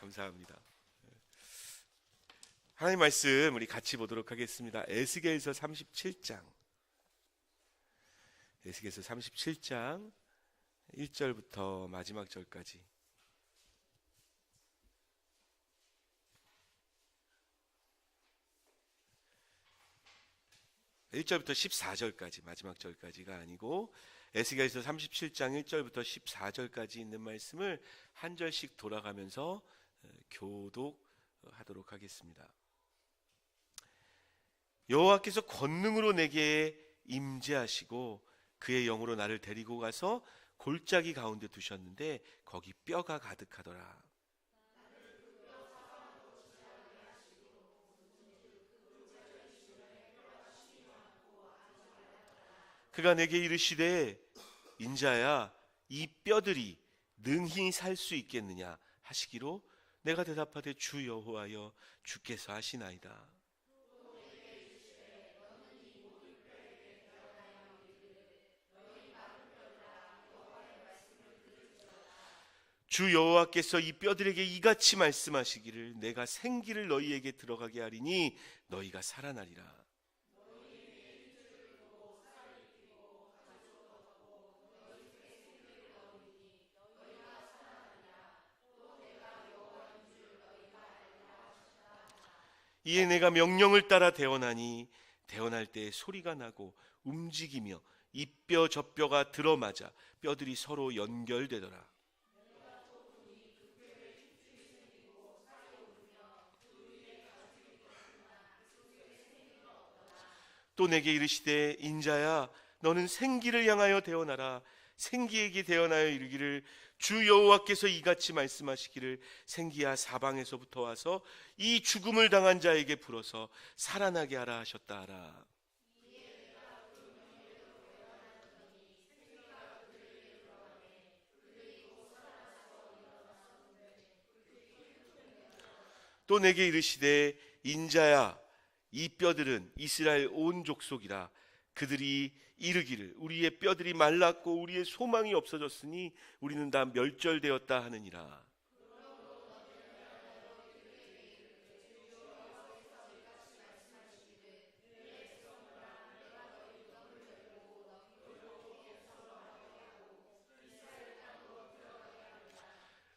감사합니다. 하나님 말씀 우리 같이 보도록 하겠습니다. 에스겔서 37장. 에스겔서 37장 1절부터 마지막 절까지. (1절부터) 14절까지, 마지막 절까지가 아니고 에스겔서 37장 1절부터 14절까지 있는 말씀을 한 절씩 돌아가면서 교독하도록 하겠습니다. 여호와께서 권능으로 내게 임재하시고 그의 영으로 나를 데리고 가서 골짜기 가운데 두셨는데 거기 뼈가 가득하더라. 그가 내게 이르시되 인자야 이 뼈들이 능히 살 수 있겠느냐 하시기로 내가 대답하되 주 여호와여 주께서 하시나이다. 주 여호와께서 이 뼈들에게 이같이 말씀하시기를 내가 생기를 너희에게 들어가게 하리니 너희가 살아나리라. 이에 내가 명령을 따라 대언하니 대언할 때 소리가 나고 움직이며 이 뼈 저 뼈가 들어맞아 뼈들이 서로 연결되더라. 또 내게 이르시되 인자야 너는 생기를 향하여 대언하라. 생기에게 대언하여 이르기를 주 여호와께서 이같이 말씀하시기를 생기야 사방에서부터 와서 이 죽음을 당한 자에게 불어서 살아나게 하라 하셨다 하라. 또 내게 이르시되 인자야 이 뼈들은 이스라엘 온 족속이라. 그들이 이르기를 우리의 뼈들이 말랐고 우리의 소망이 없어졌으니 우리는 다 멸절되었다 하느니라.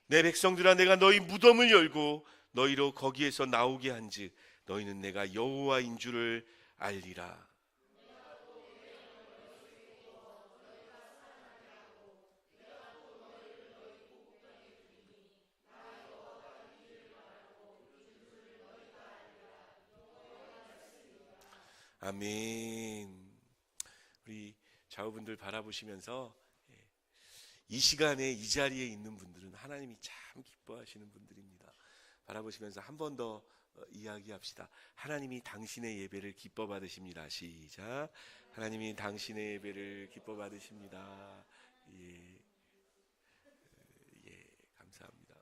내 백성들아 내가 너희 무덤을 열고 너희로 거기에서 나오게 한즉 너희는 내가 여호와인 줄을 알리라. 아멘. 우리 좌우분들 바라보시면서 이 시간에 이 자리에 있는 분들은 하나님이 참 기뻐하시는 분들입니다. 바라보시면서 한 번 더 이야기합시다. 하나님이 당신의 예배를 기뻐 받으십니다. 시작. 하나님이 당신의 예배를 기뻐 받으십니다. 예, 감사합니다.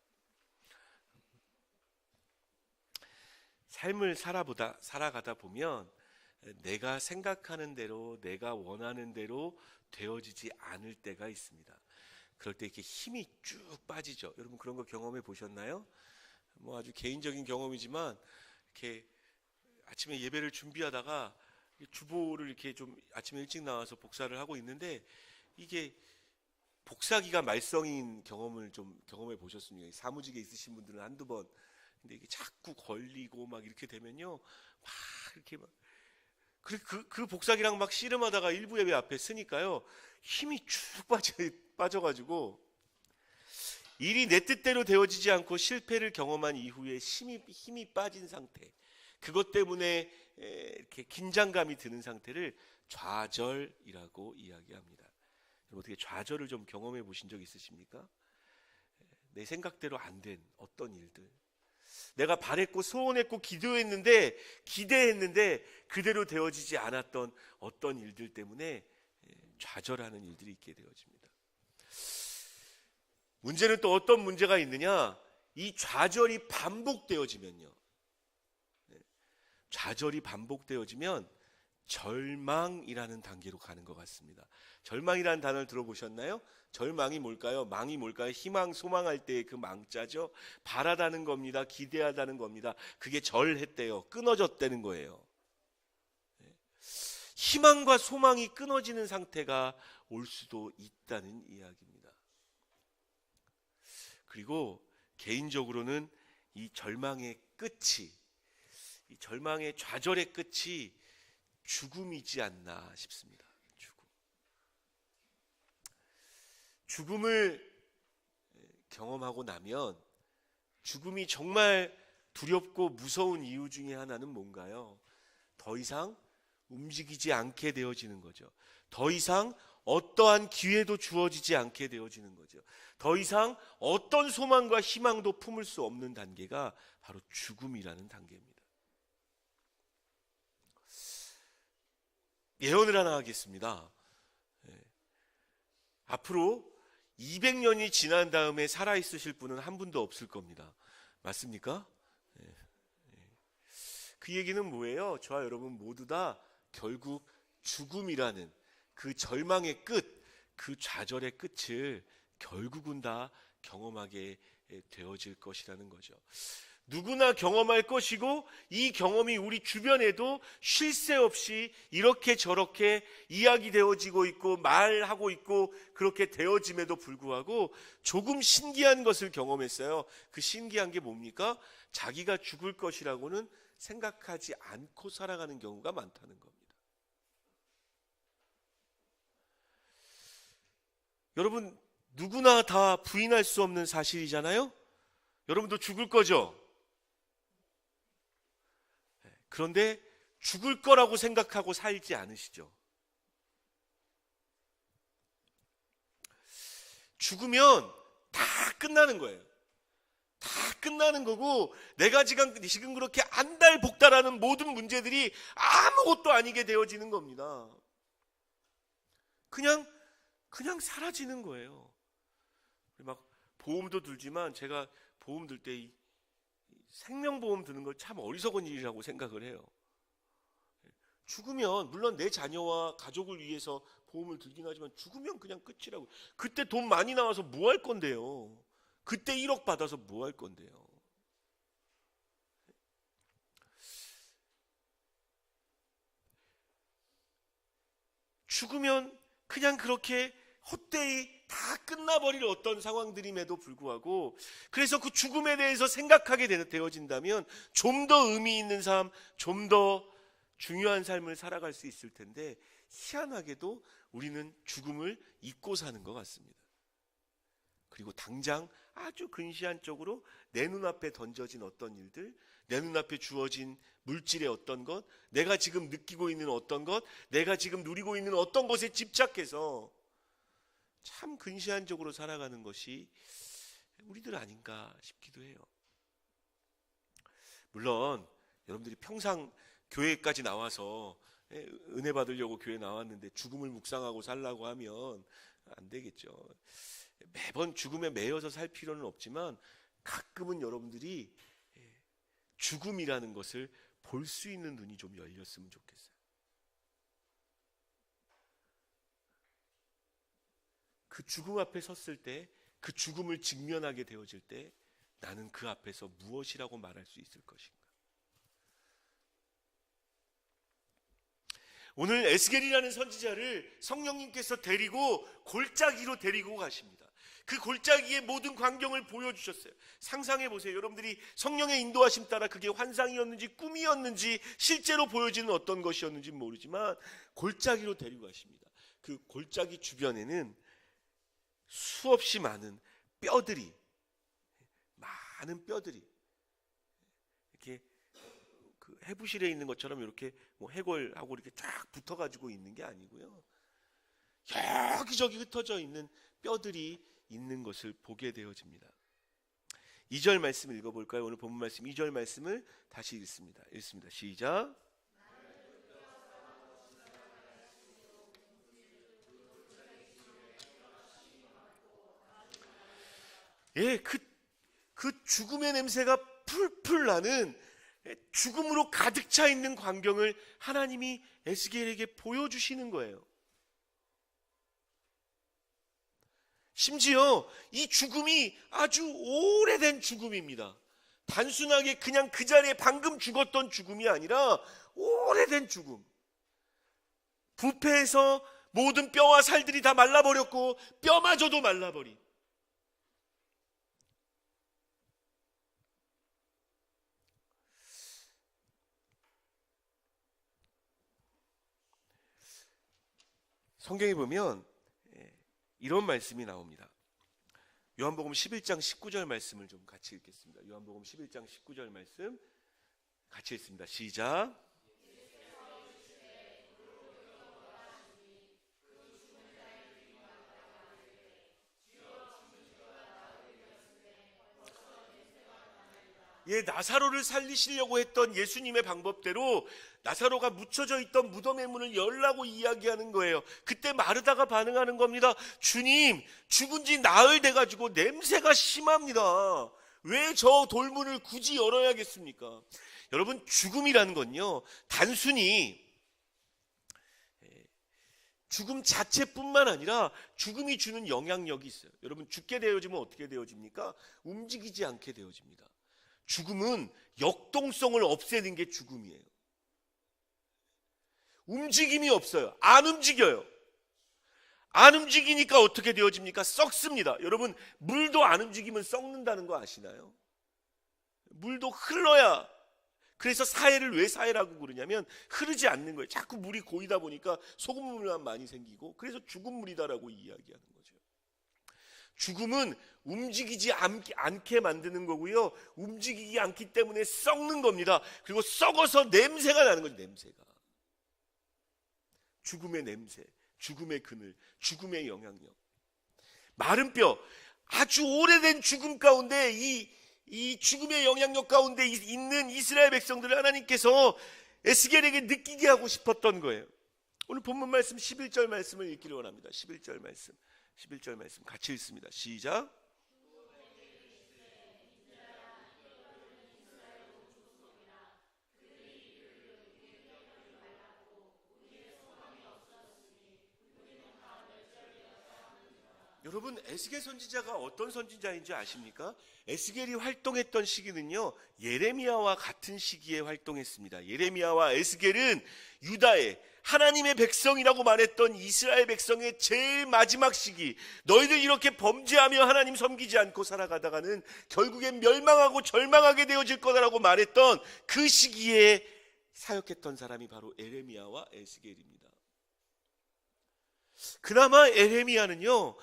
삶을 살아가다 보면 내가 생각하는 대로 내가 원하는 대로 되어지지 않을 때가 있습니다. 그럴 때 이렇게 힘이 쭉 빠지죠. 여러분 그런 거 경험해 보셨나요? 뭐 아주 개인적인 경험이지만 이렇게 아침에 예배를 준비하다가 주보를 이렇게 좀 아침에 일찍 나와서 복사를 하고 있는데 이게 복사기가 말썽인 경험을 좀 경험해 보셨습니까? 사무직에 있으신 분들은 한두 번. 근데 이게 자꾸 걸리고 막 이렇게 되면요, 막 이렇게 막 그 복사기랑 막 씨름하다가 일부 예배 앞에 쓰니까요 힘이 쭉 빠져가지고 일이 내 뜻대로 되어지지 않고 실패를 경험한 이후에 힘이 빠진 상태, 그것 때문에 이렇게 긴장감이 드는 상태를 좌절이라고 이야기합니다. 어떻게 좌절을 좀 경험해 보신 적 있으십니까? 내 생각대로 안 된 어떤 일들, 내가 바랬고 소원했고 기대했는데 그대로 되어지지 않았던 어떤 일들 때문에 좌절하는 일들이 있게 되어집니다. 문제는 또 어떤 문제가 있느냐? 이 좌절이 반복되어지면요, 좌절이 반복되어지면 절망이라는 단계로 가는 것 같습니다. 절망이라는 단어를 들어보셨나요? 절망이 뭘까요? 망이 뭘까요? 희망, 소망할 때의 그 망자죠. 바라다는 겁니다. 기대하다는 겁니다. 그게 절했대요. 끊어졌다는 거예요. 희망과 소망이 끊어지는 상태가 올 수도 있다는 이야기입니다. 그리고 개인적으로는 이 절망의 끝이, 이 절망의 좌절의 끝이 죽음이지 않나 싶습니다. 죽음을 경험하고 나면 죽음이 정말 두렵고 무서운 이유 중에 하나는 뭔가요? 더 이상 움직이지 않게 되어지는 거죠. 더 이상 어떠한 기회도 주어지지 않게 되어지는 거죠. 더 이상 어떤 소망과 희망도 품을 수 없는 단계가 바로 죽음이라는 단계입니다. 예언을 하나 하겠습니다. 앞으로 200년이 지난 다음에 살아있으실 분은 한 분도 없을 겁니다. 맞습니까? 그 얘기는 뭐예요? 저와 여러분 모두 다 결국 죽음이라는 그 절망의 끝, 그 좌절의 끝을 결국은 다 경험하게 되어질 것이라는 거죠. 누구나 경험할 것이고 이 경험이 우리 주변에도 쉴 새 없이 이렇게 저렇게 이야기되어지고 있고 말하고 있고 그렇게 되어짐에도 불구하고 조금 신기한 것을 경험했어요. 그 신기한 게 뭡니까? 자기가 죽을 것이라고는 생각하지 않고 살아가는 경우가 많다는 겁니다. 여러분, 누구나 다 부인할 수 없는 사실이잖아요? 여러분도 죽을 거죠? 그런데 죽을 거라고 생각하고 살지 않으시죠? 죽으면 다 끝나는 거예요. 다 끝나는 거고 내가 지금 그렇게 안달복달하는 모든 문제들이 아무것도 아니게 되어지는 겁니다. 그냥 사라지는 거예요. 막 보험도 들지만 제가 보험 들 때 생명보험 드는 걸 참 어리석은 일이라고 생각을 해요. 죽으면 물론 내 자녀와 가족을 위해서 보험을 들긴 하지만 죽으면 그냥 끝이라고. 그때 돈 많이 나와서 뭐 할 건데요? 그때 1억 받아서 뭐 할 건데요? 죽으면 그냥 그렇게 헛되이 다 끝나버릴 어떤 상황들임에도 불구하고 그래서 그 죽음에 대해서 생각하게 되어진다면 좀 더 의미 있는 삶, 좀 더 중요한 삶을 살아갈 수 있을 텐데 희한하게도 우리는 죽음을 잊고 사는 것 같습니다. 그리고 당장 아주 근시안 쪽으로 내 눈앞에 던져진 어떤 일들, 내 눈앞에 주어진 물질의 어떤 것, 내가 지금 느끼고 있는 어떤 것, 내가 지금 누리고 있는 어떤 것에 집착해서 참 근시안적으로 살아가는 것이 우리들 아닌가 싶기도 해요. 물론 여러분들이 평상 교회까지 나와서 은혜 받으려고 교회 나왔는데 죽음을 묵상하고 살라고 하면 안 되겠죠. 매번 죽음에 매여서 살 필요는 없지만 가끔은 여러분들이 죽음이라는 것을 볼 수 있는 눈이 좀 열렸으면 좋겠어요. 그 죽음 앞에 섰을 때, 그 죽음을 직면하게 되어질 때 나는 그 앞에서 무엇이라고 말할 수 있을 것인가? 오늘 에스겔이라는 선지자를 성령님께서 데리고 골짜기로 데리고 가십니다. 그 골짜기의 모든 광경을 보여주셨어요. 상상해 보세요. 여러분들이 성령의 인도하심 따라 그게 환상이었는지 꿈이었는지 실제로 보여지는 어떤 것이었는지 모르지만 골짜기로 데리고 가십니다. 그 골짜기 주변에는 수없이 많은 뼈들이, 많은 뼈들이 이렇게 그 해부실에 있는 것처럼 이렇게 뭐 해골하고 이렇게 쫙 붙어가지고 있는 게 아니고요. 여기저기 흩어져 있는 뼈들이 있는 것을 보게 되어집니다. 2절 말씀을 읽어볼까요? 오늘 본문 말씀 2절 말씀을 다시 읽습니다. 시작. 예, 그 죽음의 냄새가 풀풀 나는 죽음으로 가득 차 있는 광경을 하나님이 에스겔에게 보여주시는 거예요. 심지어 이 죽음이 아주 오래된 죽음입니다. 단순하게 그냥 그 자리에 방금 죽었던 죽음이 아니라 오래된 죽음. 부패해서 모든 뼈와 살들이 다 말라버렸고 뼈마저도 말라버린, 성경에 보면 이런 말씀이 나옵니다. 요한복음 11장 19절 말씀을 좀 같이 읽겠습니다. 요한복음 11장 19절 말씀 같이 읽습니다. 시작. 예, 나사로를 살리시려고 했던 예수님의 방법대로 나사로가 묻혀져 있던 무덤의 문을 열라고 이야기하는 거예요. 그때 마르다가 반응하는 겁니다. 주님, 죽은 지 나흘 돼가지고 냄새가 심합니다. 왜 저 돌문을 굳이 열어야겠습니까? 여러분, 죽음이라는 건요, 단순히 죽음 자체뿐만 아니라 죽음이 주는 영향력이 있어요. 여러분, 죽게 되어지면 어떻게 되어집니까? 움직이지 않게 되어집니다. 죽음은 역동성을 없애는 게 죽음이에요. 움직임이 없어요. 안 움직여요. 안 움직이니까 어떻게 되어집니까? 썩습니다. 여러분, 물도 안 움직이면 썩는다는 거 아시나요? 물도 흘러야. 그래서 사해를 왜 사해라고 그러냐면 흐르지 않는 거예요. 자꾸 물이 고이다 보니까 소금물만 많이 생기고, 그래서 죽은 물이다라고 이야기하는 거죠. 죽음은 움직이지 않게 만드는 거고요, 움직이지 않기 때문에 썩는 겁니다. 그리고 썩어서 냄새가 나는 거죠. 냄새가, 죽음의 냄새, 죽음의 그늘, 죽음의 영향력. 마른 뼈, 아주 오래된 죽음 가운데 이 죽음의 영향력 가운데 있는 이스라엘 백성들을 하나님께서 에스겔에게 느끼게 하고 싶었던 거예요. 오늘 본문 말씀 11절 말씀을 읽기를 원합니다. 11절 말씀 같이 읽습니다. 시작. 여러분, 에스겔 선지자가 어떤 선지자인지 아십니까? 에스겔이 활동했던 시기는요, 예레미야와 같은 시기에 활동했습니다. 예레미야와 에스겔은 유다의 하나님의 백성이라고 말했던 이스라엘 백성의 제일 마지막 시기, 너희들 이렇게 범죄하며 하나님 섬기지 않고 살아가다가는 결국엔 멸망하고 절망하게 되어질 거다라고 말했던 그 시기에 사역했던 사람이 바로 예레미야와 에스겔입니다. 그나마 예레미야는요,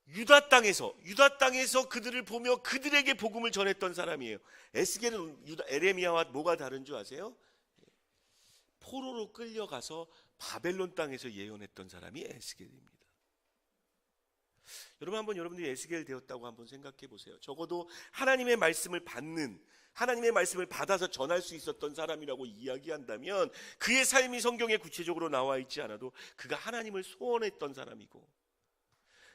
유다 땅에서 그들을 보며 그들에게 복음을 전했던 사람이에요. 에스겔은 에레미야와 뭐가 다른 줄 아세요? 포로로 끌려가서 바벨론 땅에서 예언했던 사람이 에스겔입니다. 여러분, 한번 여러분들이 에스겔 되었다고 한번 생각해 보세요. 적어도 하나님의 말씀을 받아서 전할 수 있었던 사람이라고 이야기한다면, 그의 삶이 성경에 구체적으로 나와 있지 않아도 그가 하나님을 소원했던 사람이고,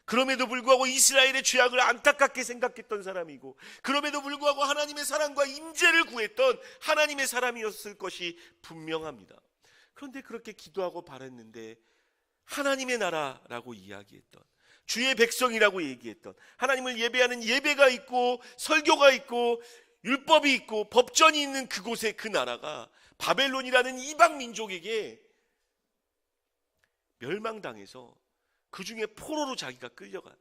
그럼에도 불구하고 이스라엘의 죄악을 안타깝게 생각했던 사람이고, 그럼에도 불구하고 하나님의 사랑과 임재를 구했던 하나님의 사람이었을 것이 분명합니다. 그런데 그렇게 기도하고 바랬는데, 하나님의 나라라고 이야기했던, 주의 백성이라고 얘기했던, 하나님을 예배하는 예배가 있고 설교가 있고 율법이 있고 법전이 있는 그곳에 그 나라가 바벨론이라는 이방 민족에게 멸망당해서 그 중에 포로로 자기가 끌려간,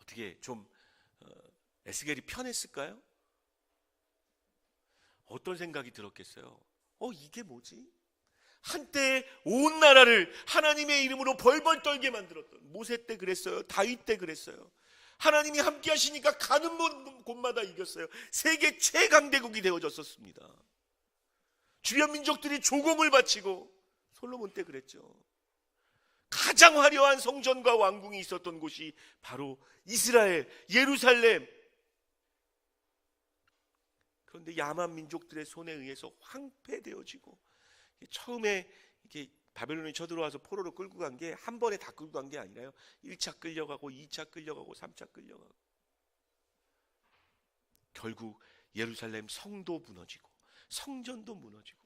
어떻게 좀 에스겔이 편했을까요? 어떤 생각이 들었겠어요? 이게 뭐지? 한때 온 나라를 하나님의 이름으로 벌벌 떨게 만들었던, 모세 때 그랬어요. 다윗 때 그랬어요. 하나님이 함께 하시니까 가는 곳마다 이겼어요. 세계 최강대국이 되어졌었습니다. 주변 민족들이 조공을 바치고, 솔로몬 때 그랬죠. 가장 화려한 성전과 왕궁이 있었던 곳이 바로 이스라엘, 예루살렘. 그런데 야만 민족들의 손에 의해서 황폐되어지고, 처음에 이게 바벨론이 쳐들어와서 포로로 끌고 간 게 한 번에 다 끌고 간 게 아니라요. 1차 끌려가고 2차 끌려가고 3차 끌려가고 결국 예루살렘 성도 무너지고 성전도 무너지고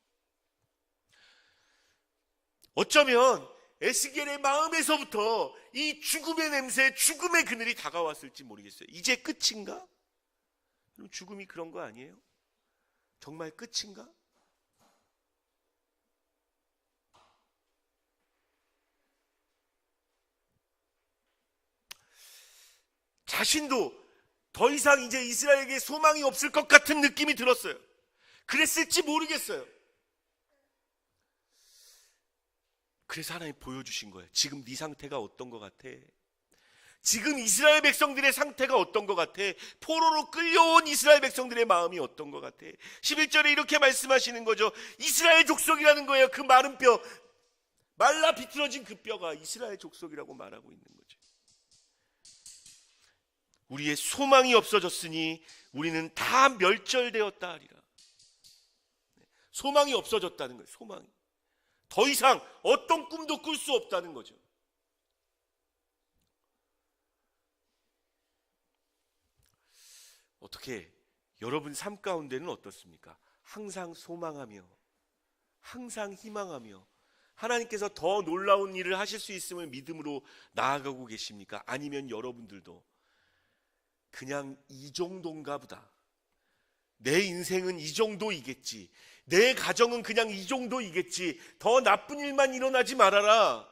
어쩌면 에스겔의 마음에서부터 이 죽음의 냄새, 죽음의 그늘이 다가왔을지 모르겠어요. 이제 끝인가? 그럼 죽음이 그런 거 아니에요? 정말 끝인가? 자신도 더 이상 이제 이스라엘에게 소망이 없을 것 같은 느낌이 들었어요. 그랬을지 모르겠어요. 그래서 하나님 보여주신 거예요. 지금 네 상태가 어떤 것 같아? 지금 이스라엘 백성들의 상태가 어떤 것 같아? 포로로 끌려온 이스라엘 백성들의 마음이 어떤 것 같아? 11절에 이렇게 말씀하시는 거죠. 이스라엘 족속이라는 거예요. 그 마른 뼈, 말라 비틀어진 그 뼈가 이스라엘 족속이라고 말하고 있는 거죠. 우리의 소망이 없어졌으니 우리는 다 멸절되었다 하리라. 소망이 없어졌다는 거예요. 소망이. 더 이상 어떤 꿈도 꿀 수 없다는 거죠. 어떻게 여러분 삶 가운데는 어떻습니까? 항상 소망하며 항상 희망하며 하나님께서 더 놀라운 일을 하실 수 있음을 믿음으로 나아가고 계십니까? 아니면 여러분들도 그냥 이 정도인가 보다, 내 인생은 이 정도이겠지, 내 가정은 그냥 이 정도이겠지, 더 나쁜 일만 일어나지 말아라,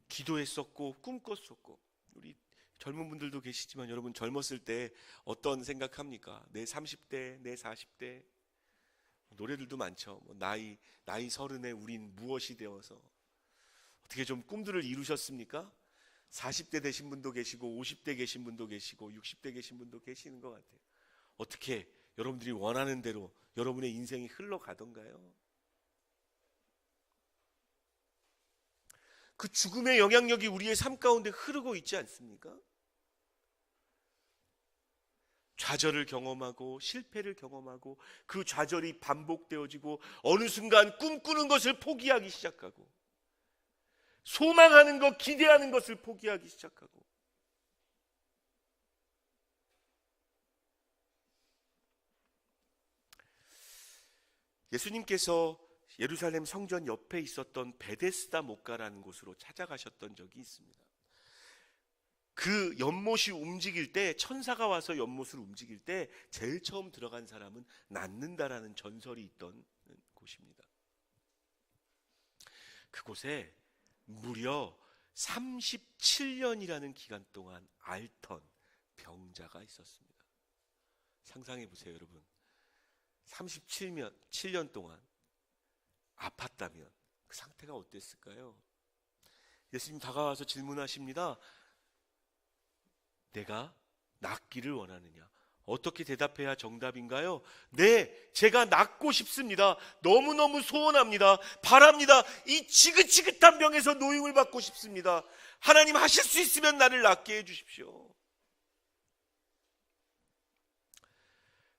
기도했었고 꿈꿨었고. 우리 젊은 분들도 계시지만 여러분 젊었을 때 어떤 생각합니까? 내 30대, 내 40대, 노래들도 많죠. 나이 30에 우린 무엇이 되어서. 어떻게 좀 꿈들을 이루셨습니까? 40대 되신 분도 계시고 50대 계신 분도 계시고 60대 계신 분도 계시는 것 같아요. 어떻게 여러분들이 원하는 대로 여러분의 인생이 흘러가던가요? 그 죽음의 영향력이 우리의 삶 가운데 흐르고 있지 않습니까? 좌절을 경험하고 실패를 경험하고 그 좌절이 반복되어지고 어느 순간 꿈꾸는 것을 포기하기 시작하고 소망하는 것, 기대하는 것을 포기하기 시작하고. 예수님께서 예루살렘 성전 옆에 있었던 베데스다 목가라는 곳으로 찾아가셨던 적이 있습니다. 그 연못이 움직일 때, 천사가 와서 연못을 움직일 때 제일 처음 들어간 사람은 낫는다라는 전설이 있던 곳입니다. 그곳에 무려 37년이라는 기간 동안 앓던 병자가 있었습니다. 상상해 보세요, 여러분. 37년 동안 아팠다면 그 상태가 어땠을까요? 예수님 다가와서 질문하십니다. 내가 낫기를 원하느냐? 어떻게 대답해야 정답인가요? 네, 제가 낫고 싶습니다. 너무너무 소원합니다. 바랍니다. 이 지긋지긋한 병에서 노임을 받고 싶습니다. 하나님 하실 수 있으면 나를 낫게 해주십시오.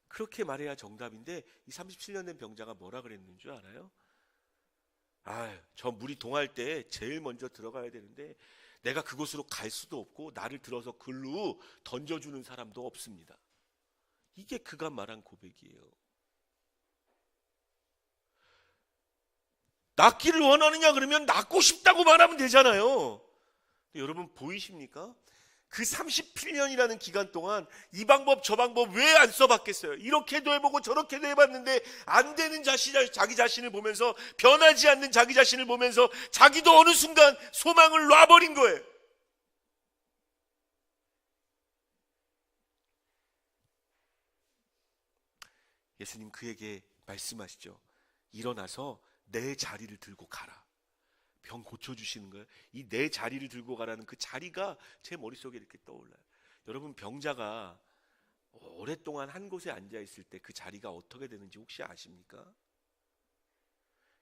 그렇게 말해야 정답인데 이 37년 된 병자가 뭐라 그랬는 줄 알아요? 저 물이 동할 때 제일 먼저 들어가야 되는데 내가 그곳으로 갈 수도 없고 나를 들어서 글로 던져주는 사람도 없습니다. 이게 그가 말한 고백이에요. 낫기를 원하느냐 그러면 낫고 싶다고 말하면 되잖아요. 여러분 보이십니까? 그 37년이라는 기간 동안 이 방법 저 방법 왜 안 써봤겠어요? 이렇게도 해보고 저렇게도 해봤는데 안 되는 자기 자신을 보면서, 변하지 않는 자기 자신을 보면서 자기도 어느 순간 소망을 놔버린 거예요. 예수님 그에게 말씀하시죠. 일어나서 내 자리를 들고 가라. 병 고쳐주시는 거예요. 이 내 자리를 들고 가라는 그 자리가 제 머릿속에 이렇게 떠올라요. 여러분 병자가 오랫동안 한 곳에 앉아있을 때 그 자리가 어떻게 되는지 혹시 아십니까?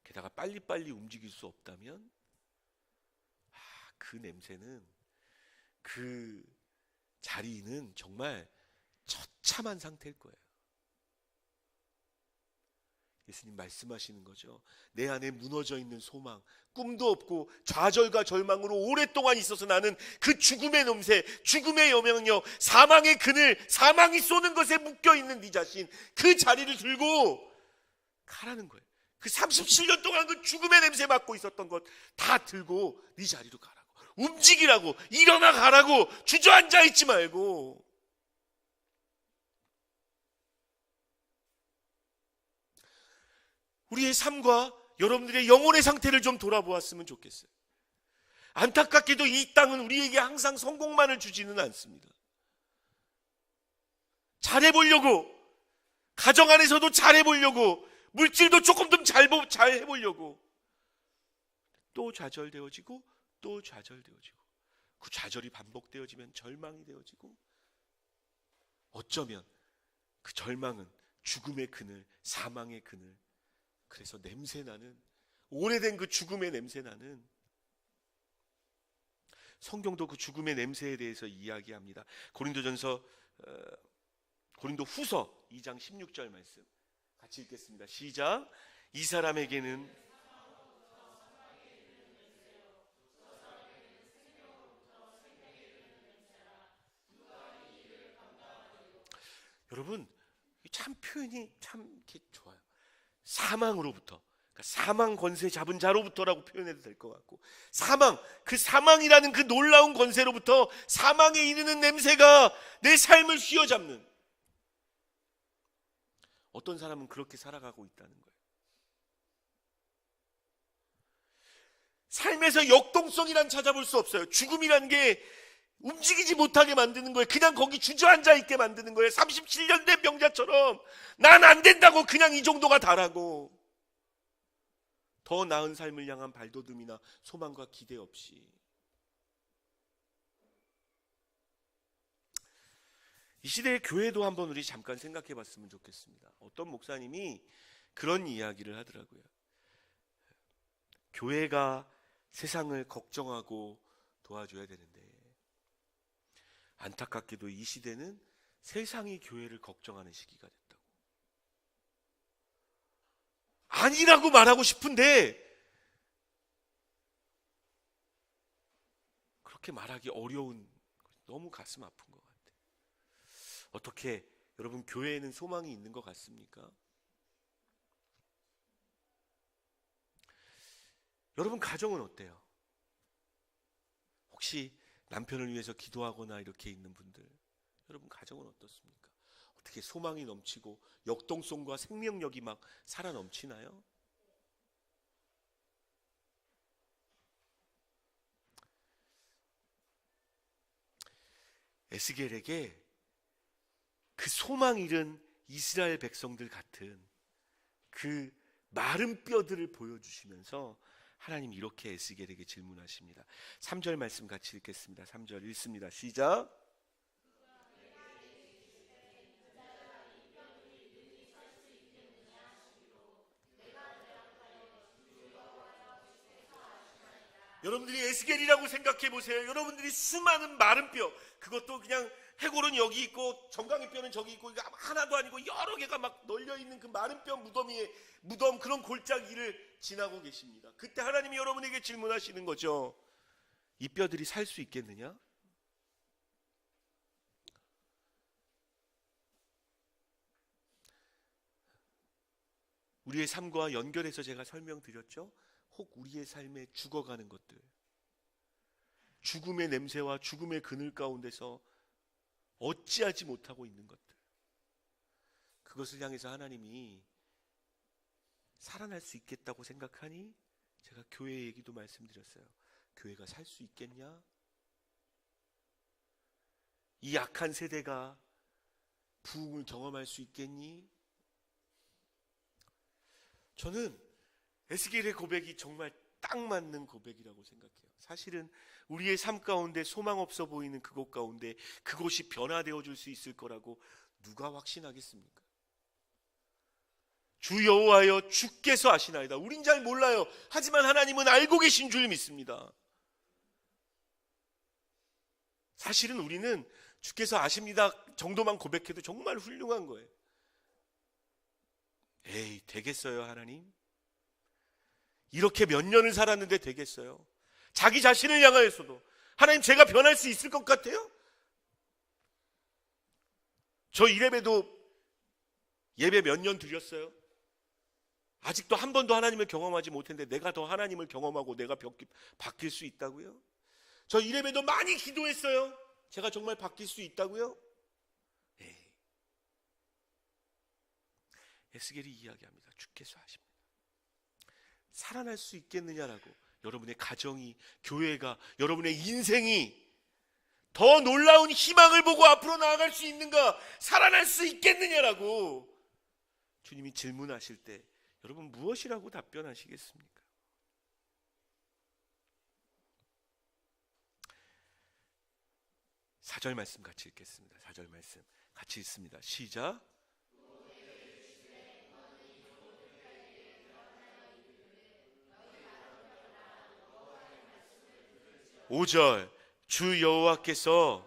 게다가 빨리빨리 움직일 수 없다면 그 냄새는, 그 자리는 정말 처참한 상태일 거예요. 예수님 말씀하시는 거죠. 내 안에 무너져 있는 소망, 꿈도 없고 좌절과 절망으로 오랫동안 있어서 나는 그 죽음의 냄새, 죽음의 영향력, 사망의 그늘, 사망이 쏘는 것에 묶여있는 네 자신, 그 자리를 들고 가라는 거예요. 그 37년 동안 그 죽음의 냄새 맡고 있었던 것 다 들고 네 자리로 가라고, 움직이라고, 일어나 가라고, 주저앉아 있지 말고. 우리의 삶과 여러분들의 영혼의 상태를 좀 돌아보았으면 좋겠어요. 안타깝게도 이 땅은 우리에게 항상 성공만을 주지는 않습니다. 잘해보려고, 가정 안에서도 잘해보려고, 물질도 조금 더 잘 해보려고 또 좌절되어지고 또 좌절되어지고, 그 좌절이 반복되어지면 절망이 되어지고, 어쩌면 그 절망은 죽음의 그늘, 사망의 그늘, 그래서 냄새나는, 오래된 그 죽음의 냄새나는, 성경도 그 죽음의 냄새에 대해서 이야기합니다. 고린도후서 2장 16절 말씀 같이 읽겠습니다. 시작. 이 사람에게는 여러분, 참 표현이 참 이렇게 좋아요. 사망으로부터, 그러니까 사망 권세 잡은 자로부터라고 표현해도 될 것 같고, 사망, 그 사망이라는 그 놀라운 권세로부터 사망에 이르는 냄새가 내 삶을 휘어잡는, 어떤 사람은 그렇게 살아가고 있다는 거예요. 삶에서 역동성이란 찾아볼 수 없어요. 죽음이란 게 움직이지 못하게 만드는 거예요. 그냥 거기 주저앉아 있게 만드는 거예요. 37년 된 병자처럼 난 안 된다고 그냥 이 정도가 다라고, 더 나은 삶을 향한 발돋움이나 소망과 기대 없이. 이 시대의 교회도 한번 우리 잠깐 생각해 봤으면 좋겠습니다. 어떤 목사님이 그런 이야기를 하더라고요. 교회가 세상을 걱정하고 도와줘야 되는데, 안타깝게도 이 시대는 세상이 교회를 걱정하는 시기가 됐다고. 아니라고 말하고 싶은데 그렇게 말하기 어려운, 너무 가슴 아픈 것 같아요. 어떻게 여러분, 교회에는 소망이 있는 것 같습니까? 여러분 가정은 어때요? 혹시 남편을 위해서 기도하거나 이렇게 있는 분들, 여러분 가정은 어떻습니까? 어떻게 소망이 넘치고 역동성과 생명력이 막 살아 넘치나요? 에스겔에게 그 소망 잃은 이스라엘 백성들 같은 그 마른 뼈들을 보여주시면서 하나님 이렇게 에스겔에게 질문하십니다. 3절 말씀 같이 읽겠습니다. 3절 읽습니다. 시작. 여러분들이 에스겔이라고 생각해 보세요. 여러분들이 수많은 마른 뼈, 그것도 그냥 해골은 여기 있고 정강이 뼈는 저기 있고, 하나도 아니고 여러 개가 막 널려 있는 그 마른 뼈 무덤, 그런 골짜기를 지나고 계십니다. 그때 하나님이 여러분에게 질문하시는 거죠. 이 뼈들이 살 수 있겠느냐? 우리의 삶과 연결해서 제가 설명드렸죠. 혹 우리의 삶에 죽어가는 것들, 죽음의 냄새와 죽음의 그늘 가운데서 어찌하지 못하고 있는 것들, 그것을 향해서 하나님이 살아날 수 있겠다고 생각하니, 제가 교회 얘기도 말씀드렸어요. 교회가 살 수 있겠냐? 이 약한 세대가 부흥을 경험할 수 있겠니? 저는 에스겔의 고백이 정말 딱 맞는 고백이라고 생각해요. 사실은 우리의 삶 가운데 소망 없어 보이는 그곳 가운데 그곳이 변화되어 줄 수 있을 거라고 누가 확신하겠습니까? 주 여호와여 주께서 아시나이다. 우린 잘 몰라요. 하지만 하나님은 알고 계신 줄 믿습니다. 사실은 우리는 주께서 아십니다 정도만 고백해도 정말 훌륭한 거예요. 에이, 되겠어요, 하나님? 이렇게 몇 년을 살았는데 되겠어요? 자기 자신을 향하여서도 하나님, 제가 변할 수 있을 것 같아요? 저 이래봬도 예배 몇 년 드렸어요? 아직도 한 번도 하나님을 경험하지 못했는데 내가 더 하나님을 경험하고 내가 바뀔 수 있다고요? 저 이래봬도 많이 기도했어요. 제가 정말 바뀔 수 있다고요? 에이. 에스겔이 이야기합니다. 주께서 하십니다. 살아날 수 있겠느냐라고. 여러분의 가정이, 교회가, 여러분의 인생이 더 놀라운 희망을 보고 앞으로 나아갈 수 있는가, 살아날 수 있겠느냐라고 주님이 질문하실 때 여러분 무엇이라고 답변하시겠습니까? 4절 말씀 같이 읽겠습니다. 4절 말씀 같이 읽습니다. 시작. 5절, 주 여호와께서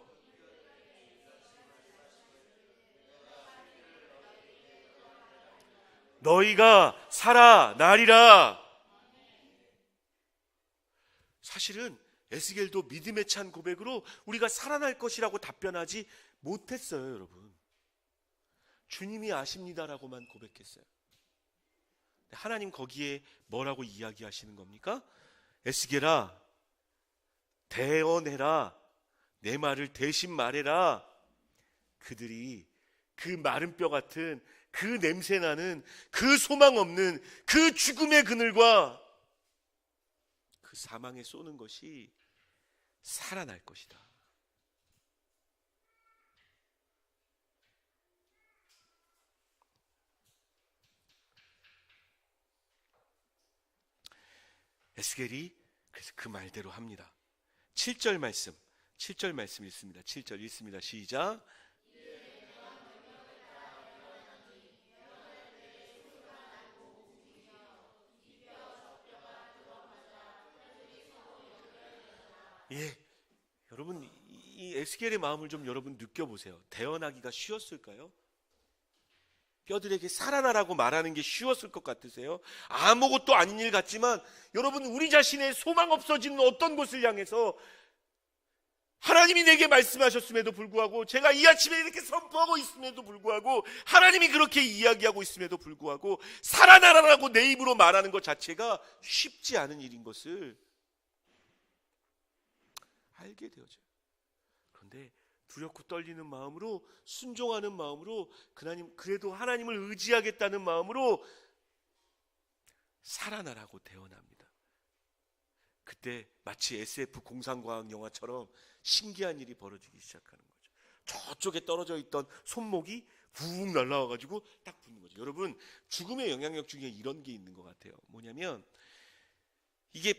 너희가 살아나리라. 사실은 에스겔도 믿음에 찬 고백으로 우리가 살아날 것이라고 답변하지 못했어요, 여러분. 주님이 아십니다라고만 고백했어요. 하나님 거기에 뭐라고 이야기하시는 겁니까? 에스겔아, 대언해라. 내 말을 대신 말해라. 그들이 그 마른 뼈 같은, 그 냄새나는, 그 소망 없는 그 죽음의 그늘과 그 사망에 쏘는 것이 살아날 것이다. 에스겔이 그래서 그 말대로 합니다. 7절 말씀 읽습니다. 7절 읽습니다. 시작. 예, 여러분 이 에스겔의 마음을 좀 여러분 느껴보세요. 대언하기가 쉬웠을까요? 뼈들에게 살아나라고 말하는 게 쉬웠을 것 같으세요? 아무것도 아닌 일 같지만 여러분, 우리 자신의 소망 없어지는 어떤 곳을 향해서 하나님이 내게 말씀하셨음에도 불구하고, 제가 이 아침에 이렇게 선포하고 있음에도 불구하고, 하나님이 그렇게 이야기하고 있음에도 불구하고 살아나라라고 내 입으로 말하는 것 자체가 쉽지 않은 일인 것을 알게 되어져요. 그런데 두렵고 떨리는 마음으로, 순종하는 마음으로, 그래도 하나님을 의지하겠다는 마음으로 살아나라고 대언합니다. 그때 마치 SF 공상과학 영화처럼 신기한 일이 벌어지기 시작하는 거죠. 저쪽에 떨어져 있던 손목이 붕 날아와가지고 딱 붙는 거죠. 여러분, 죽음의 영향력 중에 이런 게 있는 것 같아요. 뭐냐면, 이게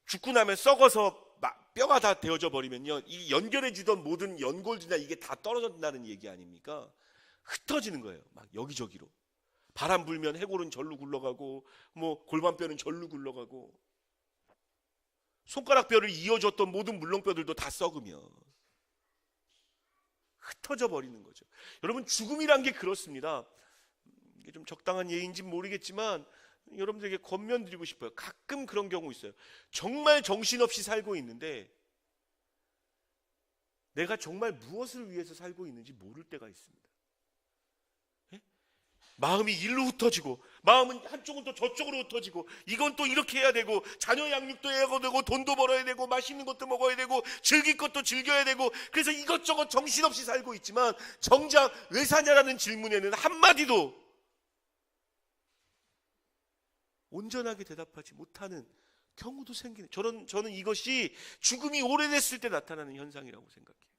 죽고 나면 썩어서 뼈가 다 되어져 버리면요, 이 연결해주던 모든 연골들이나 이게 다 떨어진다는 얘기 아닙니까? 흩어지는 거예요. 막 여기저기로. 바람 불면 해골은 절로 굴러가고, 뭐 골반뼈는 절로 굴러가고, 손가락뼈를 이어줬던 모든 물렁뼈들도 다 썩으면 흩어져 버리는 거죠. 여러분, 죽음이란 게 그렇습니다. 이게 좀 적당한 예인지 모르겠지만 여러분들에게 권면드리고 싶어요. 가끔 그런 경우 있어요. 정말 정신없이 살고 있는데 내가 정말 무엇을 위해서 살고 있는지 모를 때가 있습니다. 예? 마음이 일로 흩어지고, 마음은 한쪽은 또 저쪽으로 흩어지고, 이건 또 이렇게 해야 되고, 자녀 양육도 해야 되고, 돈도 벌어야 되고, 맛있는 것도 먹어야 되고, 즐길 것도 즐겨야 되고, 그래서 이것저것 정신없이 살고 있지만 정작 왜 사냐라는 질문에는 한마디도 온전하게 대답하지 못하는 경우도 생기는, 저는 이것이 죽음이 오래됐을 때 나타나는 현상이라고 생각해요.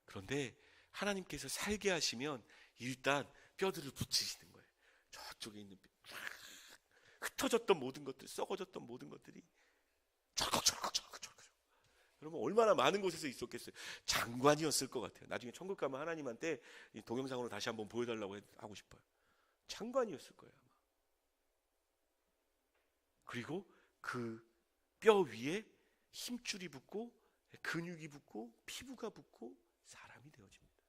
그런데 하나님께서 살게 하시면 일단 뼈들을 붙이시는 거예요. 저쪽에 있는 뼈, 흩어졌던 모든 것들, 썩어졌던 모든 것들이 철컥철컥. 여러분, 얼마나 많은 곳에서 있었겠어요. 장관이었을 것 같아요. 나중에 천국 가면 하나님한테 이 동영상으로 다시 한번 보여달라고 하고 싶어요. 장관이었을 거예요, 아마. 그리고 그 뼈 위에 힘줄이 붙고, 근육이 붙고, 피부가 붙고, 사람이 되어집니다.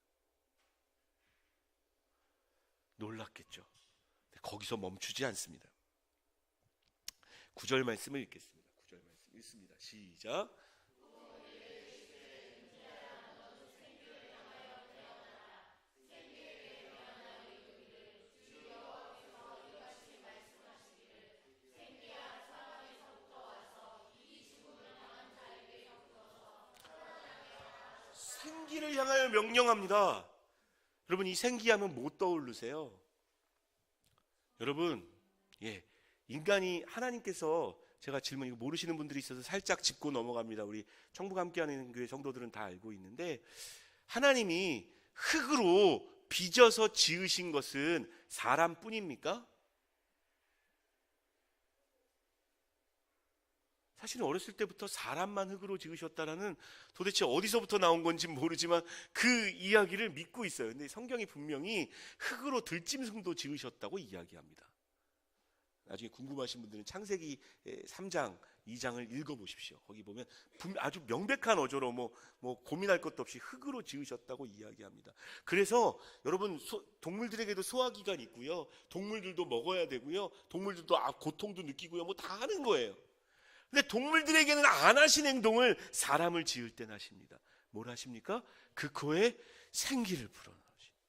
놀랐겠죠. 거기서 멈추지 않습니다. 9절 말씀을 읽겠습니다. 9절 말씀 읽습니다. 시작. 생기를 향하여 명령합니다. 여러분, 이 생기하면 뭐 떠오르세요? 여러분, 인간이 하나님께서, 제가 질문, 이거 모르시는 분들이 있어서 살짝 짚고 넘어갑니다. 우리 청부가 함께하는 교회 성도들은 다 알고 있는데, 하나님이 흙으로 빚어서 지으신 것은 사람뿐입니까? 사실은 어렸을 때부터 사람만 흙으로 지으셨다라는, 도대체 어디서부터 나온 건지 모르지만 그 이야기를 믿고 있어요. 근데 성경이 분명히 흙으로 들짐승도 지으셨다고 이야기합니다. 나중에 궁금하신 분들은 창세기 3장, 2장을 읽어보십시오. 거기 보면 아주 명백한 어조로 뭐 고민할 것도 없이 흙으로 지으셨다고 이야기합니다. 그래서 여러분, 동물들에게도 소화기관이 있고요, 동물들도 먹어야 되고요, 동물들도 고통도 느끼고요, 뭐 다 하는 거예요. 근데 동물들에게는 안 하신 행동을 사람을 지을 땐 하십니다. 뭘 하십니까? 그 코에 생기를 불어넣으십니다.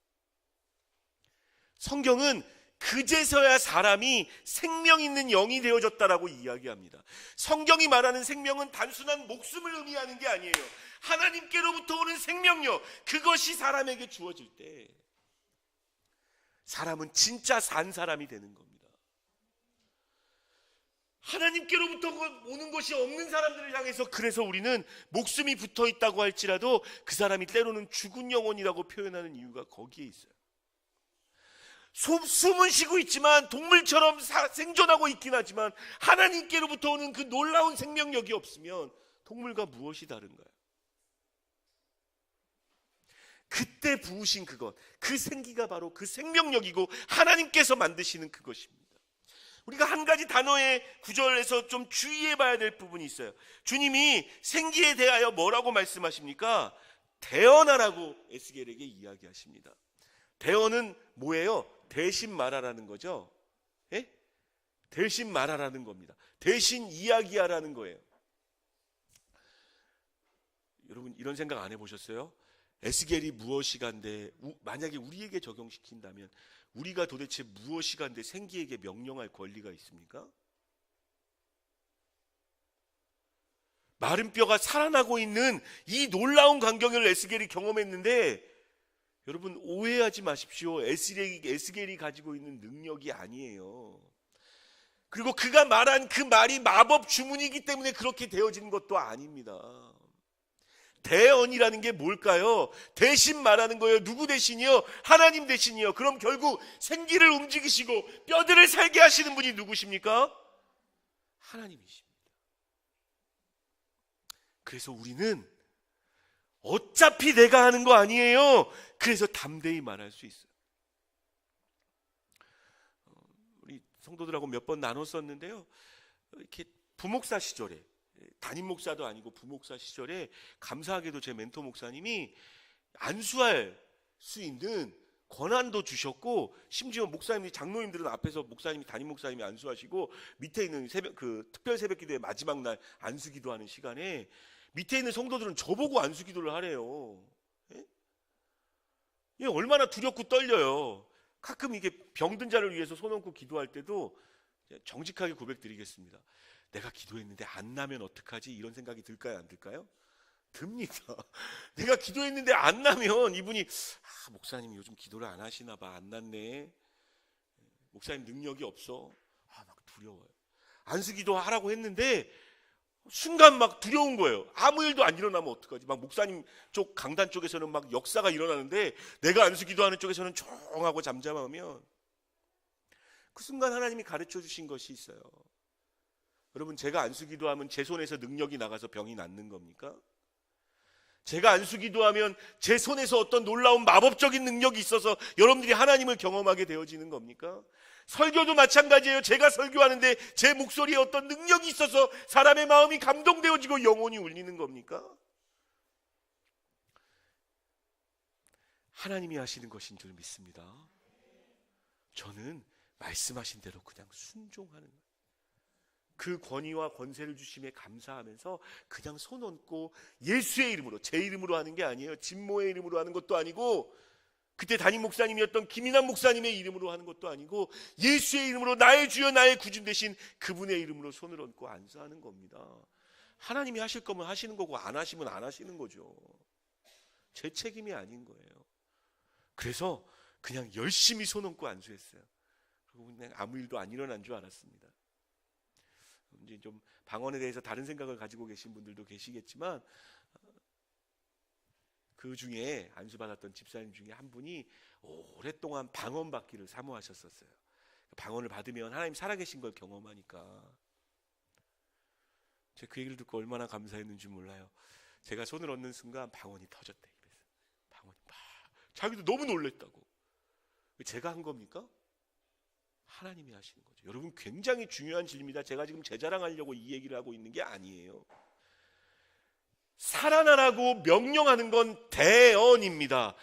성경은 그제서야 사람이 생명 있는 영이 되어졌다라고 이야기합니다. 성경이 말하는 생명은 단순한 목숨을 의미하는 게 아니에요. 하나님께로부터 오는 생명력, 그것이 사람에게 주어질 때 사람은 진짜 산 사람이 되는 겁니다. 하나님께로부터 오는 것이 없는 사람들을 향해서, 그래서 우리는 목숨이 붙어 있다고 할지라도 그 사람이 때로는 죽은 영혼이라고 표현하는 이유가 거기에 있어요. 숨은 쉬고 있지만 동물처럼 생존하고 있긴 하지만 하나님께로부터 오는 그 놀라운 생명력이 없으면 동물과 무엇이 다른가요? 그때 부으신 그것, 그 생기가 바로 그 생명력이고 하나님께서 만드시는 그것입니다. 우리가 한 가지 단어의 구절에서 좀 주의해 봐야 될 부분이 있어요. 주님이 생기에 대하여 뭐라고 말씀하십니까? 대언하라고 에스겔에게 이야기하십니다. 대언은 뭐예요? 대신 말하라는 거죠. 예? 대신 말하라는 겁니다. 대신 이야기하라는 거예요. 여러분, 이런 생각 안 해보셨어요? 에스겔이 무엇이간데, 만약에 우리에게 적용시킨다면 우리가 도대체 무엇이간데 생기에게 명령할 권리가 있습니까? 마른 뼈가 살아나고 있는 이 놀라운 광경을 에스겔이 경험했는데, 여러분 오해하지 마십시오. 에스겔이 가지고 있는 능력이 아니에요. 그리고 그가 말한 그 말이 마법 주문이기 때문에 그렇게 되어지는 것도 아닙니다. 대언이라는 게 뭘까요? 대신 말하는 거예요. 누구 대신이요? 하나님 대신이요. 그럼 결국 생기를 움직이시고 뼈들을 살게 하시는 분이 누구십니까? 하나님이십니다. 그래서 우리는 어차피 내가 하는 거 아니에요. 그래서 담대히 말할 수 있어요. 우리 성도들하고 몇 번 나눴었는데요, 이렇게 부목사 시절에, 담임 목사도 아니고 부목사 시절에 감사하게도 제 멘토 목사님이 안수할 수 있는 권한도 주셨고, 심지어 목사님이, 장로님들은 앞에서 목사님이, 담임 목사님이 안수하시고, 밑에 있는 특별 새벽 기도의 마지막 날 안수 기도하는 시간에 밑에 있는 성도들은 저보고 안수 기도를 하래요. 예? 얼마나 두렵고 떨려요. 가끔 이게 병든 자를 위해서 손 얹고 기도할 때도 정직하게 고백드리겠습니다. 내가 기도했는데 안 나면 어떡하지? 이런 생각이 들까요? 안 들까요? 듭니다. 내가 기도했는데 안 나면 이분이 목사님이 요즘 기도를 안 하시나 봐. 안 났네. 목사님 능력이 없어. 막 두려워요. 안수 기도 하라고 했는데 순간 막 두려운 거예요. 아무 일도 안 일어나면 어떡하지? 막 목사님 쪽 강단 쪽에서는 막 역사가 일어나는데 내가 안수 기도하는 쪽에서는 조용하고 잠잠하면, 그 순간 하나님이 가르쳐 주신 것이 있어요. 여러분, 제가 안수 기도하면 제 손에서 능력이 나가서 병이 낫는 겁니까? 제가 안수 기도하면 제 손에서 어떤 놀라운 마법적인 능력이 있어서 여러분들이 하나님을 경험하게 되어지는 겁니까? 설교도 마찬가지예요. 제가 설교하는데 제 목소리에 어떤 능력이 있어서 사람의 마음이 감동되어지고 영혼이 울리는 겁니까? 하나님이 하시는 것인 줄 믿습니다. 저는 말씀하신 대로 그냥 순종하는 거예요. 그 권위와 권세를 주심에 감사하면서 그냥 손 얹고 예수의 이름으로, 제 이름으로 하는 게 아니에요. 진모의 이름으로 하는 것도 아니고, 그때 담임 목사님이었던 김인환 목사님의 이름으로 하는 것도 아니고, 예수의 이름으로, 나의 주여 나의 구주 되신 그분의 이름으로 손을 얹고 안수하는 겁니다. 하나님이 하실 거면 하시는 거고, 안 하시면 안 하시는 거죠. 제 책임이 아닌 거예요. 그래서 그냥 열심히 손 얹고 안수했어요. 그리고 그냥 아무 일도 안 일어난 줄 알았습니다. 이제 좀 방언에 대해서 다른 생각을 가지고 계신 분들도 계시겠지만, 그 중에 안수받았던 집사님 중에 한 분이 오랫동안 방언 받기를 사모하셨었어요. 방언을 받으면 하나님 살아계신 걸 경험하니까. 제가 그 얘기를 듣고 얼마나 감사했는지 몰라요. 제가 손을 얹는 순간 방언이 터졌대. 입에서 방언이 막, 자기도 너무 놀랬다고. 제가 한 겁니까? 하나님이 하시는 거죠. 여러분, 굉장히 중요한 진리입니다. 제가 지금 제 자랑하려고 이 얘기를 하고 있는 게 아니에요. 살아나라고 명령하는 건 대언입니다.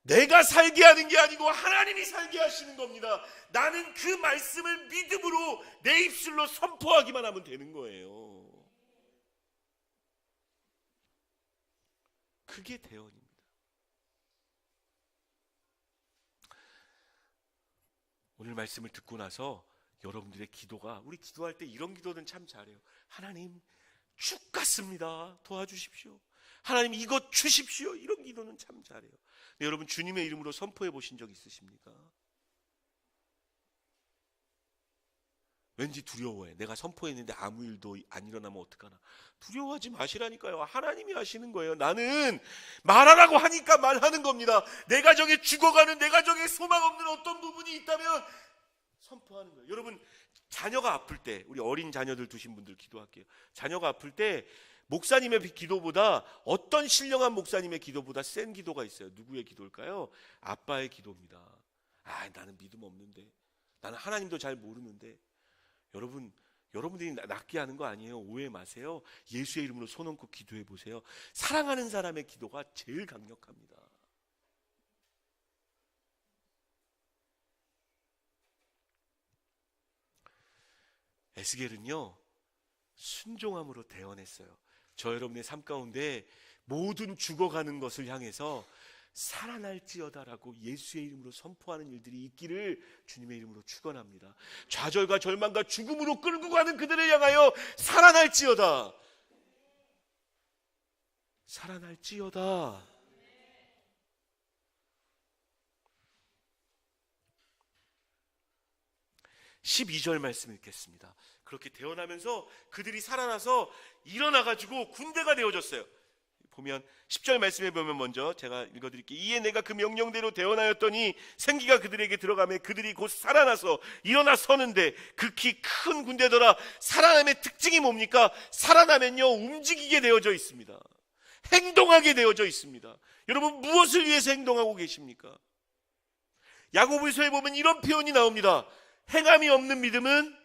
내가 살게 하는 게 아니고 하나님이 살게 하시는 겁니다. 나는 그 말씀을 믿음으로 내 입술로 선포하기만 하면 되는 거예요. 그게 대언입니다. 오늘 말씀을 듣고 나서 여러분들의 기도가, 우리 기도할 때 이런 기도는 참 잘해요. 하나님, 죽 같습니다. 도와주십시오. 하나님, 이것 주십시오. 이런 기도는 참 잘해요. 네, 여러분, 주님의 이름으로 선포해 보신 적 있으십니까? 왠지 두려워해. 내가 선포했는데 아무 일도 안 일어나면 어떡하나. 두려워하지 마시라니까요. 하나님이 하시는 거예요. 나는 말하라고 하니까 말하는 겁니다. 내 가정에 죽어가는, 내 가정에 소망 없는 어떤 부분이 있다면 선포하는 거예요. 여러분, 자녀가 아플 때, 우리 어린 자녀들 두신 분들 기도할게요. 자녀가 아플 때 목사님의 기도보다, 어떤 신령한 목사님의 기도보다 센 기도가 있어요. 누구의 기도일까요? 아빠의 기도입니다. 나는 믿음 없는데, 나는 하나님도 잘 모르는데. 여러분들이 낫게 하는 거 아니에요. 오해 마세요. 예수의 이름으로 손 얹고 기도해 보세요. 사랑하는 사람의 기도가 제일 강력합니다. 에스겔은요, 순종함으로 대언했어요. 저 여러분의 삶 가운데 모든 죽어가는 것을 향해서 살아날지어다라고 예수의 이름으로 선포하는 일들이 있기를 주님의 이름으로 축원합니다. 좌절과 절망과 죽음으로 끌고 가는 그들을 향하여 살아날지어다, 살아날지어다. 12절 말씀 읽겠습니다. 그렇게 태어나면서 그들이 살아나서 일어나가지고 군대가 되어졌어요. 보면 10절 말씀에 보면, 먼저 제가 읽어드릴게요. 이에 내가 그 명령대로 대언하였더니 생기가 그들에게 들어가매 그들이 곧 살아나서 일어나 서는데 극히 큰 군대더라. 살아남의 특징이 뭡니까? 살아나면요, 움직이게 되어져 있습니다. 행동하게 되어져 있습니다. 여러분, 무엇을 위해서 행동하고 계십니까? 야고보서에 보면 이런 표현이 나옵니다. 행함이 없는 믿음은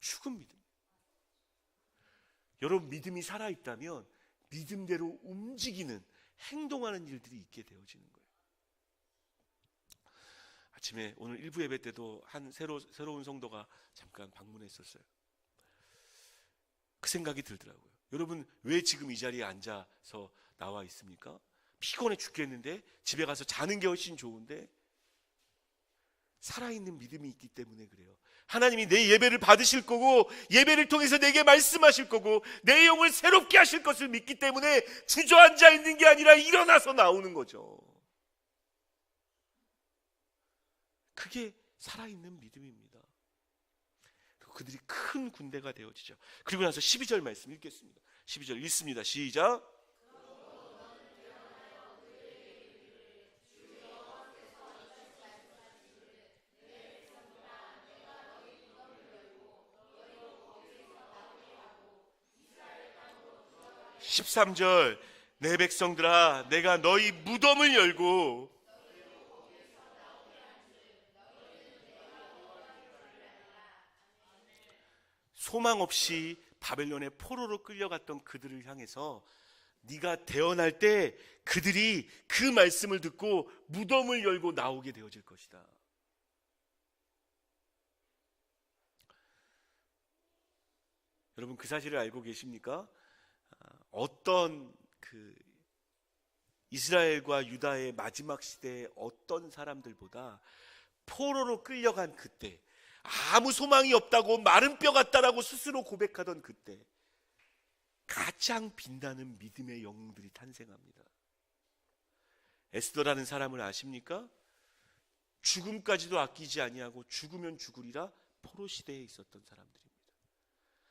죽은 믿음. 여러분, 믿음이 살아있다면 믿음대로 움직이는, 행동하는 일들이 있게 되어지는 거예요. 아침에 오늘 일부 예배 때도 한 새로운 성도가 잠깐 방문했었어요. 그 생각이 들더라고요. 여러분, 왜 지금 이 자리에 앉아서 나와 있습니까? 피곤해 죽겠는데, 집에 가서 자는 게 훨씬 좋은데. 살아있는 믿음이 있기 때문에 그래요. 하나님이 내 예배를 받으실 거고, 예배를 통해서 내게 말씀하실 거고, 내 영을 새롭게 하실 것을 믿기 때문에 주저앉아 있는 게 아니라 일어나서 나오는 거죠. 그게 살아있는 믿음입니다. 그리고 그들이 큰 군대가 되어지죠. 그리고 나서 12절 말씀 읽겠습니다. 12절 읽습니다. 시작. (13절) 내 백성들아, 내가 너희 무덤을 열고 소망 없이 바벨론의 포로로 끌려갔던 그들을 향해서 네가 대언할 때 그들이 그 말씀을 듣고 무덤을 열고 나오게 되어질 것이다. 여러분, 그 사실을 알고 계십니까? 어떤 이스라엘과 유다의 마지막 시대의 어떤 사람들보다 포로로 끌려간 그때, 아무 소망이 없다고 마른 뼈 같다라고 스스로 고백하던 그때 가장 빛나는 믿음의 영웅들이 탄생합니다. 에스더라는 사람을 아십니까? 죽음까지도 아끼지 아니하고 죽으면 죽으리라 포로 시대에 있었던 사람들입니다.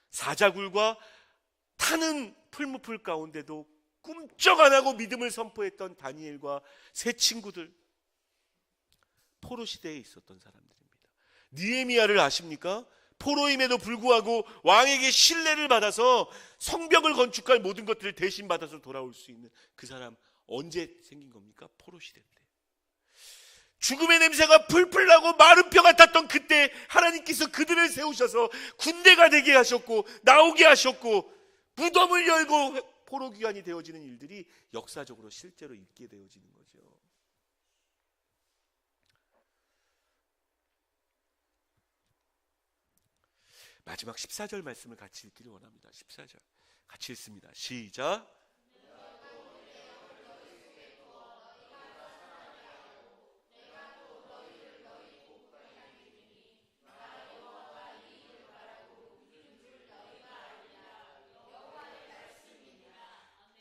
사자굴과 타는 풀무풀 가운데도 꿈쩍 안 하고 믿음을 선포했던 다니엘과 세 친구들, 포로 시대에 있었던 사람들입니다. 느헤미야를 아십니까? 포로임에도 불구하고 왕에게 신뢰를 받아서 성벽을 건축할 모든 것들을 대신 받아서 돌아올 수 있는 그 사람, 언제 생긴 겁니까? 포로 시대 때. 죽음의 냄새가 풀풀 나고 마른 뼈 같았던 그때 하나님께서 그들을 세우셔서 군대가 되게 하셨고 나오게 하셨고 무덤을 열고 포로 귀환이 되어지는 일들이 역사적으로 실제로 있게 되어지는 거죠. 마지막 14절 말씀을 같이 읽기를 원합니다. 14절 같이 읽습니다. 시작.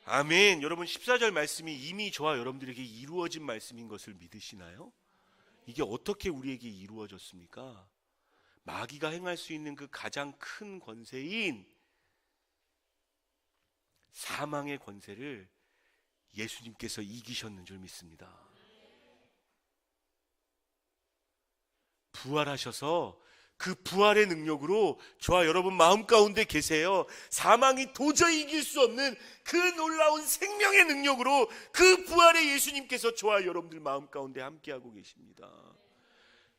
아멘. 여러분, 14절 말씀이 이미 저와 여러분들에게 이루어진 말씀인 것을 믿으시나요? 이게 어떻게 우리에게 이루어졌습니까? 마귀가 행할 수 있는 그 가장 큰 권세인 사망의 권세를 예수님께서 이기셨는 줄 믿습니다. 부활하셔서 그 부활의 능력으로 저와 여러분 마음 가운데 계세요. 사망이 도저히 이길 수 없는 그 놀라운 생명의 능력으로 그 부활의 예수님께서 저와 여러분들 마음 가운데 함께하고 계십니다.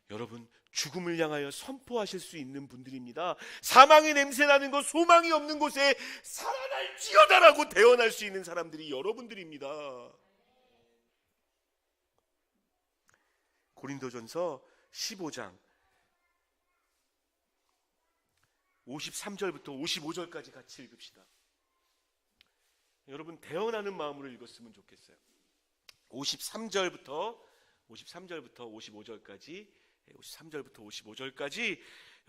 여러분, 죽음을 향하여 선포하실 수 있는 분들입니다. 사망의 냄새나는 곳, 소망이 없는 곳에 살아날지어다라고 대언할 수 있는 사람들이 여러분들입니다. 고린도전서 15장 53절부터 55절까지 같이 읽읍시다. 여러분, 대언하는 마음으로 읽었으면 좋겠어요. 53절부터 55절까지, 53절부터 55절까지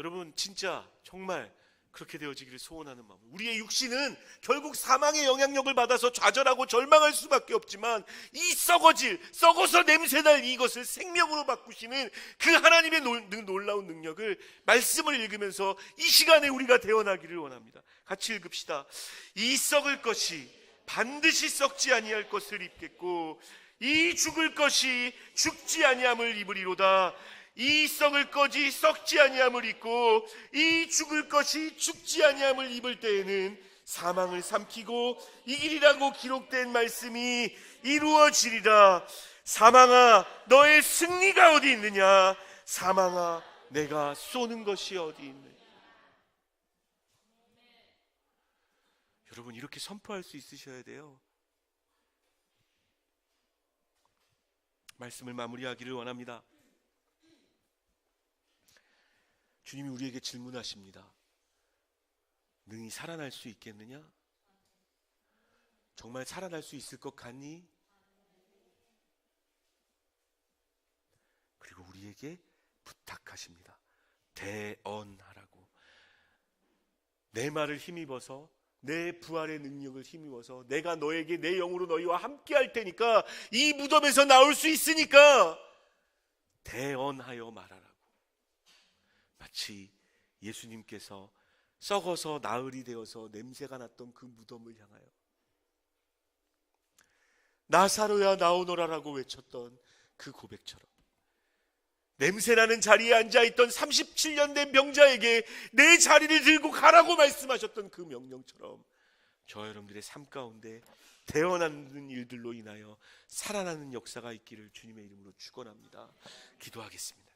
여러분 진짜 정말 그렇게 되어지기를 소원하는 마음. 우리의 육신은 결국 사망의 영향력을 받아서 좌절하고 절망할 수밖에 없지만 이 썩어서 냄새날 이것을 생명으로 바꾸시는 그 하나님의 놀라운 능력을 말씀을 읽으면서 이 시간에 우리가 대언하기를 원합니다. 같이 읽읍시다. 이 썩을 것이 반드시 썩지 아니할 것을 입겠고 이 죽을 것이 죽지 아니함을 입으리로다. 이 썩을 것이 썩지 아니함을 입고 이 죽을 것이 죽지 아니함을 입을 때에는 사망을 삼키고 이기리라고 기록된 말씀이 이루어지리라. 사망아, 너의 승리가 어디 있느냐? 사망아, 내가 쏘는 것이 어디 있느냐? 여러분, 이렇게 선포할 수 있으셔야 돼요. 말씀을 마무리하기를 원합니다. 주님이 우리에게 질문하십니다. 능히 살아날 수 있겠느냐? 정말 살아날 수 있을 것 같니? 그리고 우리에게 부탁하십니다. 대언하라고. 내 말을 힘입어서, 내 부활의 능력을 힘입어서 내가 너에게 내 영으로 너희와 함께 할 테니까 이 무덤에서 나올 수 있으니까 대언하여 말하라고. 마치 예수님께서 썩어서 나흘이 되어서 냄새가 났던 그 무덤을 향하여 나사로야 나오너라라고 외쳤던 그 고백처럼 냄새나는 자리에 앉아있던 37년 된 병자에게 내 자리를 들고 가라고 말씀하셨던 그 명령처럼 저와 여러분들의 삶 가운데 대언하는 일들로 인하여 살아나는 역사가 있기를 주님의 이름으로 축원합니다. 기도하겠습니다.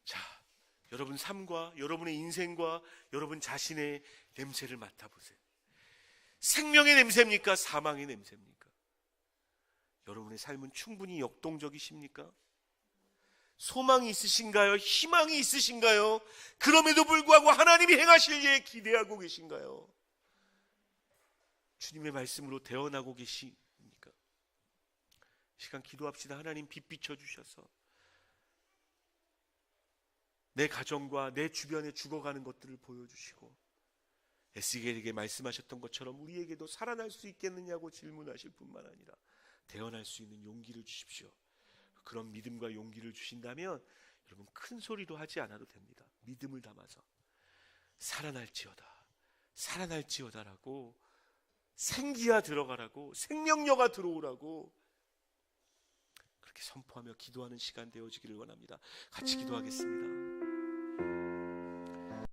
자, 여러분 삶과 여러분의 인생과 여러분 자신의 냄새를 맡아보세요. 생명의 냄새입니까? 사망의 냄새입니까? 여러분의 삶은 충분히 역동적이십니까? 소망이 있으신가요? 희망이 있으신가요? 그럼에도 불구하고 하나님이 행하실 일 기대하고 계신가요? 주님의 말씀으로 대언하고 계십니까? 시간 기도합시다. 하나님 빛 비춰주셔서 내 가정과 내 주변에 죽어가는 것들을 보여주시고 에스겔에게 말씀하셨던 것처럼 우리에게도 살아날 수 있겠느냐고 질문하실 뿐만 아니라 대언할 수 있는 용기를 주십시오. 그런 믿음과 용기를 주신다면 여러분 큰 소리도 하지 않아도 됩니다. 믿음을 담아서 살아날지어다 살아날지어다라고 생기야 들어가라고 생명력아 들어오라고 그렇게 선포하며 기도하는 시간 되어지기를 원합니다. 같이 기도하겠습니다.